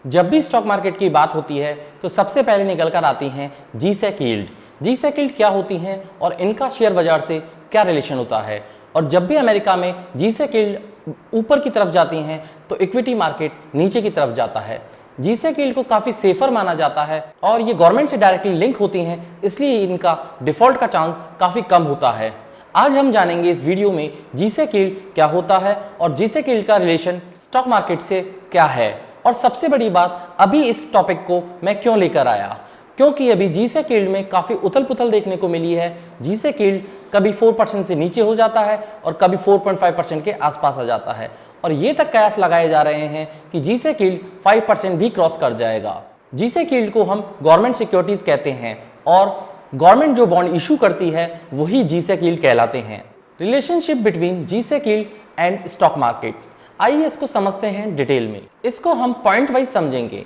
जब भी stock market की बात होती है तो सबसे पहले निकल कर आती हैं जीसेक यील्ड। जीसेक यील्ड क्या होती हैं और इनका शेयर बाजार से क्या रिलेशन होता है। और जब भी अमेरिका में जीसेक यील्ड ऊपर की तरफ जाती हैं तो इक्विटी मार्केट नीचे की तरफ जाता है। जीसेक यील्ड को काफ़ी सेफर माना जाता है और ये गवर्नमेंट से डायरेक्टली लिंक होती हैं, इसलिए इनका डिफॉल्ट का चांस काफ़ी कम होता है। आज हम जानेंगे इस वीडियो में जीसेक यील्ड क्या होता है और जीसेक यील्ड का रिलेशन स्टॉक मार्केट से क्या है। और सबसे बड़ी बात, अभी इस टॉपिक को मैं क्यों लेकर आया, क्योंकि अभी जीसेक यील्ड में काफ़ी उथल पुथल देखने को मिली है। जीसेक यील्ड कभी 4% से नीचे हो जाता है और कभी 4.5% के आसपास आ जाता है और ये तक कयास लगाए जा रहे हैं कि जीसेक यील्ड 5% भी क्रॉस कर जाएगा। जीसेक यील्ड को हम गवर्नमेंट सिक्योरिटीज कहते हैं और गवर्नमेंट जो बॉन्ड इशू करती है वही जीसेक यील्ड कहलाते हैं। Relationship between G-sec yield and stock market, आइए इसको समझते हैं डिटेल में। इसको हम पॉइंट वाइज समझेंगे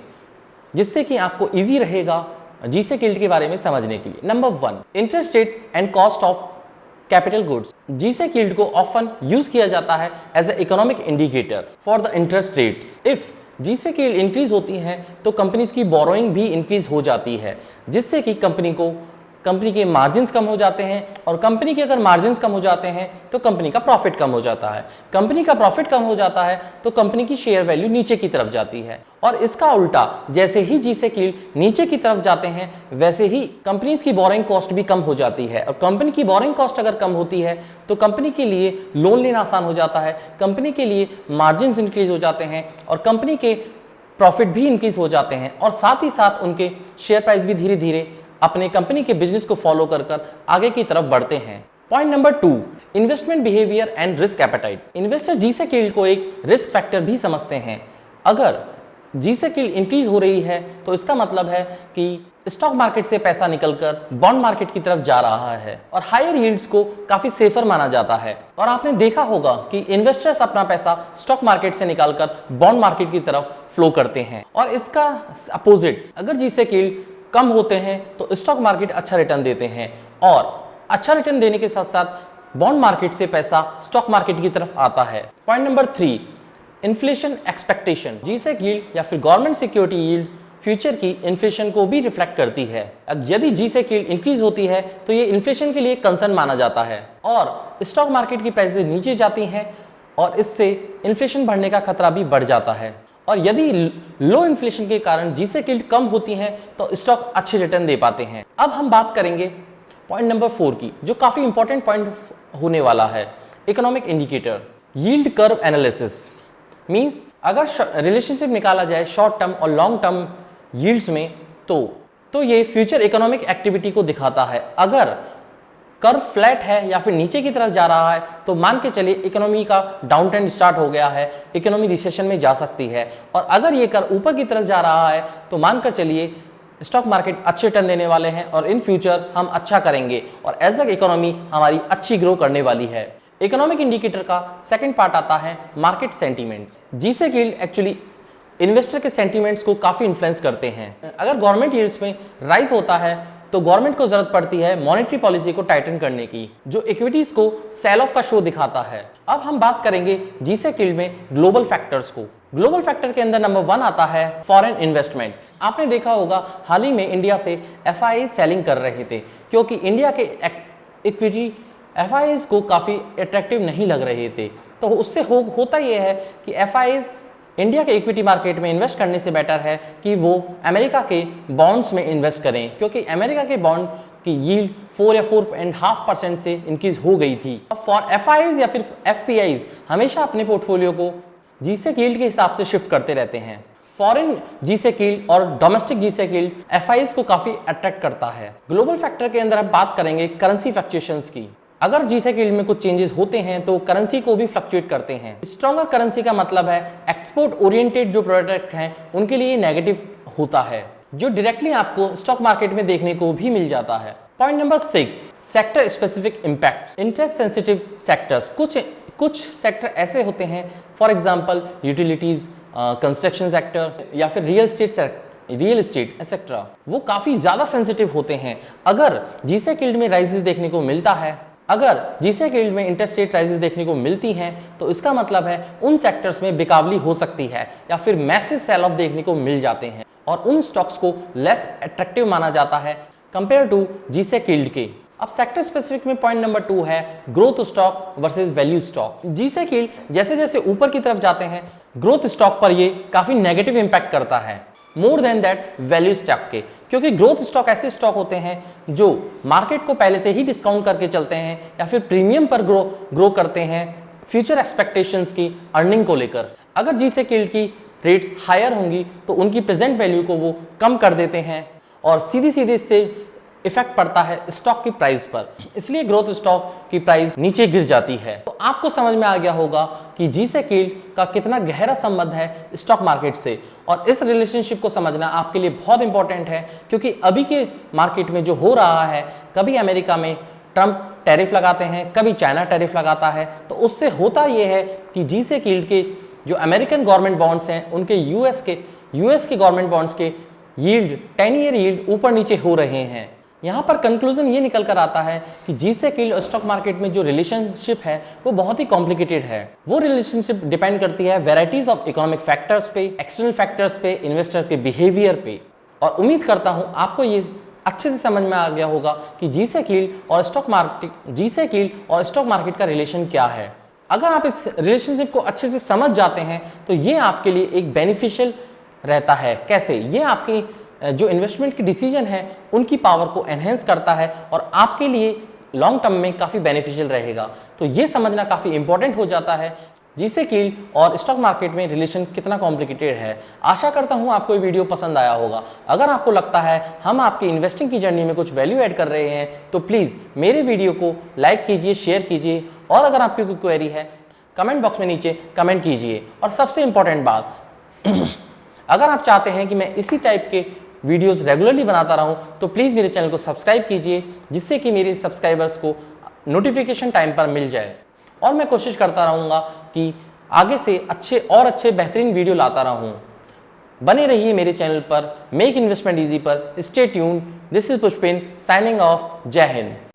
जिससे कि आपको इजी रहेगा जीसेक यील्ड के बारे में समझने के लिए। Number 1, interest rate and cost of capital goods. G sec yield को ऑफन यूज किया जाता है as a economic indicator for the interest rates. If G sec yield increase होती है तो कंपनीज की बोरोइंग भी इंक्रीज हो जाती है, जिससे कि कंपनी के मार्जिन्स कम हो जाते हैं और कंपनी के अगर मार्जिन्स कम हो जाते हैं तो कंपनी का प्रॉफिट कम हो जाता है। कंपनी का प्रॉफिट कम हो जाता है तो कंपनी की शेयर वैल्यू नीचे की तरफ जाती है। और इसका उल्टा, जैसे ही जीसेक यील्ड नीचे की तरफ जाते हैं वैसे ही कंपनीज की बोरिंग कॉस्ट भी कम हो जाती है। और कंपनी की बोरिंग कॉस्ट अगर कम होती है तो कंपनी के लिए लोन लेना आसान हो जाता है, कंपनी के लिए मार्जिन्स इंक्रीज हो जाते हैं और कंपनी के प्रॉफिट भी इंक्रीज हो जाते हैं और साथ ही साथ उनके शेयर प्राइस भी धीरे धीरे अपने कंपनी के बिजनेस को फॉलो कर आगे की तरफ बढ़ते हैं। Point number 2, investment behaviour and risk appetite. Investor G-sec yield को एक रिस्क फैक्टर भी समझते हैं। अगर जीसेक यील्ड इंक्रीज हो रही है तो इसका मतलब है कि स्टॉक मार्केट से पैसा निकलकर बॉन्ड मार्केट की तरफ जा रहा है और हायर यील्ड्स को काफी सेफर माना जाता है। और आपने देखा होगा कि इन्वेस्टर्स अपना पैसा स्टॉक मार्केट से निकालकर बॉन्ड मार्केट की तरफ फ्लो करते हैं। और इसका अपोजिट, अगर जीसेक यील्ड कम होते हैं तो स्टॉक मार्केट अच्छा रिटर्न देते हैं और अच्छा रिटर्न देने के साथ साथ बॉन्ड मार्केट से पैसा स्टॉक मार्केट की तरफ आता है। Point number 3, inflation expectation. G-sec yield या फिर गवर्नमेंट सिक्योरिटी यील्ड फ्यूचर की इन्फ्लेशन को भी रिफ्लेक्ट करती है। यदि जीसेक यील्ड इंक्रीज होती है तो ये इन्फ्लेशन के लिए कंसर्न माना जाता है और स्टॉक मार्केट की प्राइसेस नीचे जाती हैं और इससे इन्फ्लेशन बढ़ने का खतरा भी बढ़ जाता है। और यदि लो इन्फ्लेशन के कारण जीसेक यील्ड कम होती हैं तो स्टॉक अच्छे रिटर्न दे पाते हैं। अब हम बात करेंगे पॉइंट नंबर 4 की, जो काफी इंपॉर्टेंट पॉइंट होने वाला है, economic indicator. Yield curve analysis means अगर रिलेशनशिप निकाला जाए शॉर्ट टर्म और लॉन्ग टर्म यील्ड्स में तो ये फ्यूचर इकोनॉमिक एक्टिविटी को दिखाता है। अगर कर्व फ्लैट है या फिर नीचे की तरफ जा रहा है तो मान के चलिए इकोनॉमी का डाउन ट्रेंड स्टार्ट हो गया है, इकोनॉमी रिसेशन में जा सकती है। और अगर ये कर्व ऊपर की तरफ जा रहा है तो मानकर चलिए स्टॉक मार्केट अच्छे रिटर्न देने वाले हैं और इन फ्यूचर हम अच्छा करेंगे और एज अ इकोनॉमी हमारी अच्छी ग्रो करने वाली है। इकोनॉमिक इंडिकेटर का सेकंड पार्ट आता है market sentiments. G-sec yield actually investor के सेंटीमेंट्स को काफी इन्फ्लुएंस करते हैं। अगर गवर्नमेंट यील्ड्स में राइज होता है तो गवर्नमेंट को जरूरत पड़ती है मॉनेटरी पॉलिसी को टाइटन करने की, जो इक्विटीज को सेल ऑफ का शो दिखाता है। अब हम बात करेंगे जीसेक यील्ड में ग्लोबल फैक्टर्स को। ग्लोबल फैक्टर के अंदर नंबर 1 आता है फॉरेन इन्वेस्टमेंट। आपने देखा होगा हाल ही में इंडिया से एफआईआई सेलिंग कर रहे थे क्योंकि इंडिया के इक्विटी एफआईआईज को काफी अट्रैक्टिव नहीं लग रहे थे। तो उससे होता यह है कि एफआईआईज इंडिया के इक्विटी मार्केट में इन्वेस्ट करने से बेटर है कि वो अमेरिका के बॉन्ड्स में इन्वेस्ट करें, क्योंकि अमेरिका के बॉन्ड की यील्ड 4 या 4.5% से इंक्रीज हो गई थी। फॉर एफआईआईज या फिर एफपीआईज हमेशा अपने पोर्टफोलियो को जीसेक यील्ड के हिसाब से शिफ्ट करते रहते हैं। फॉरेन जीसेक यील्ड और डोमेस्टिक जीसेक यील्ड एफआईआईज को काफी अट्रैक्ट करता है। ग्लोबल फैक्टर के अंदर हम बात करेंगे करेंसी फ्लक्चुएशंस की। अगर जीसेक यील्ड में कुछ चेंजेस होते हैं तो करेंसी को भी फ्लक्चुएट करते हैं। स्ट्रॉन्गर करेंसी का मतलब है एक्सपोर्ट ओरिएंटेड जो प्रोडक्ट हैं उनके लिए नेगेटिव होता है, जो डायरेक्टली आपको स्टॉक मार्केट में देखने को भी मिल जाता है। Point number 6, sector specific impact. Interest sensitive sectors, कुछ सेक्टर ऐसे होते हैं, for example utilities, construction sector या फिर रियल एस्टेट एक्सेट्रा, वो काफी ज्यादा सेंसिटिव होते हैं। अगर जीसेक यील्ड में राइजेस देखने को मिलता है, अगर जीसेक यील्ड में इंटरेस्ट रेट राइजेस देखने को मिलती हैं तो इसका मतलब है उन सेक्टर्स में बिकावली हो सकती है या फिर मैसिव सेल ऑफ देखने को मिल जाते हैं और उन स्टॉक्स को लेस अट्रैक्टिव माना जाता है कंपेयर टू जीसेक यील्ड के। अब सेक्टर स्पेसिफिक में पॉइंट नंबर 2 है growth stock versus value stock. G-sec yield जैसे जैसे ऊपर की तरफ जाते हैं ग्रोथ स्टॉक पर ये काफी नेगेटिव इंपैक्ट करता है more than that value stock के, क्योंकि ग्रोथ स्टॉक ऐसे स्टॉक होते हैं जो मार्केट को पहले से ही डिस्काउंट करके चलते हैं या फिर प्रीमियम पर ग्रो करते हैं फ्यूचर एक्सपेक्टेशंस की अर्निंग को लेकर। अगर जीसेक यील्ड की रेट्स हायर होंगी तो उनकी प्रेजेंट वैल्यू को वो कम कर देते हैं और सीधी सीधे इससे इफेक्ट पड़ता है स्टॉक की प्राइस पर, इसलिए ग्रोथ स्टॉक की प्राइस नीचे गिर जाती है। तो आपको समझ में आ गया होगा कि जीसेक यील्ड का कितना गहरा संबंध है स्टॉक मार्केट से और इस रिलेशनशिप को समझना आपके लिए बहुत इंपॉर्टेंट है, क्योंकि अभी के मार्केट में जो हो रहा है, कभी अमेरिका में ट्रंप टैरिफ लगाते हैं, कभी चाइना टैरिफ लगाता है, तो उससे होता यह है कि जीसेक यील्ड के जो अमेरिकन गवर्नमेंट बॉन्ड्स हैं उनके यूएस के गवर्नमेंट बॉन्ड्स के यील्ड 10 ईयर यील्ड ऊपर नीचे हो रहे हैं। यहाँ पर कंक्लूजन ये निकल कर आता है कि जीसेक यील्ड और स्टॉक मार्केट में जो रिलेशनशिप है वो बहुत ही कॉम्प्लिकेटेड है। वो रिलेशनशिप डिपेंड करती है वेराइटीज ऑफ इकोनॉमिक फैक्टर्स पे, एक्सटर्नल फैक्टर्स पे, इन्वेस्टर के बिहेवियर पे। और उम्मीद करता हूँ आपको ये अच्छे से समझ में आ गया होगा कि जीसेक यील्ड और स्टॉक मार्केट का रिलेशन क्या है। अगर आप इस रिलेशनशिप को अच्छे से समझ जाते हैं तो ये आपके लिए एक बेनिफिशियल रहता है। कैसे? ये आपकी जो इन्वेस्टमेंट की डिसीजन है उनकी पावर को एनहेंस करता है और आपके लिए लॉन्ग टर्म में काफ़ी बेनिफिशियल रहेगा। तो ये समझना काफ़ी इंपॉर्टेंट हो जाता है जीसेक यील्ड और स्टॉक मार्केट में रिलेशन कितना कॉम्प्लिकेटेड है। आशा करता हूँ आपको ये वीडियो पसंद आया होगा। अगर आपको लगता है हम आपकी इन्वेस्टिंग की जर्नी में कुछ वैल्यू ऐड कर रहे हैं तो प्लीज़ मेरे वीडियो को लाइक कीजिए, शेयर कीजिए और अगर आपकी कोई क्वेरी है कमेंट बॉक्स में नीचे कमेंट कीजिए। और सबसे इंपॉर्टेंट बात, अगर आप चाहते हैं कि मैं इसी टाइप के वीडियोस रेगुलरली बनाता रहूं तो प्लीज़ मेरे चैनल को सब्सक्राइब कीजिए, जिससे कि मेरे सब्सक्राइबर्स को नोटिफिकेशन टाइम पर मिल जाए। और मैं कोशिश करता रहूँगा कि आगे से अच्छे बेहतरीन वीडियो लाता रहूँ। बने रहिए मेरे चैनल पर, मेक इन्वेस्टमेंट ईजी पर। Stay tuned. This is Pushpin signing off. जय हिंद।